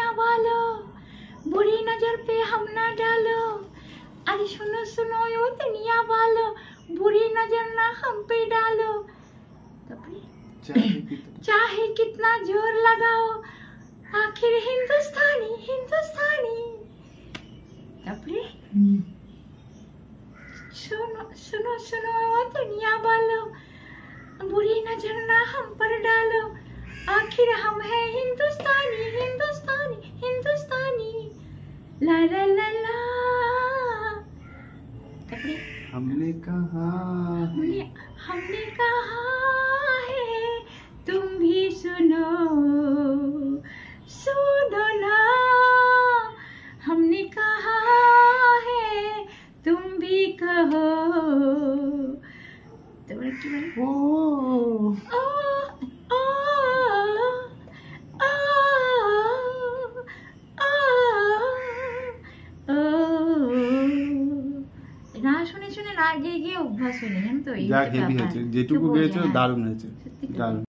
दुनिया वालों, बुरी नजर पे हम ना डालो। अरे सुनो सुनो यो दुनिया वालों, बुरी नजर ना हम पे डालो। चाहे कितना जोर लगाओ, आखिर हिंदुस्तानी हिंदुस्तानी। सुनो सुनो सुनो ओ दुनिया वालों, बुरी नजर ना हम पर डालो। आखिर हम हैं हिंदुस्तानी हिंदुस्तानी हिंदुस्तानी। ला ला ला ला। हमने कहा है, तुम भी सुनो सुनो ना। हमने कहा है, तुम भी कहो। ओ না শুনে শুনে না গিয়ে গিয়ে অভ্যাস হয়ে গেছে তো। যা হেভি হয়েছে, যেটুকু গেয়েছো দারুণ হয়েছে, দারুণ।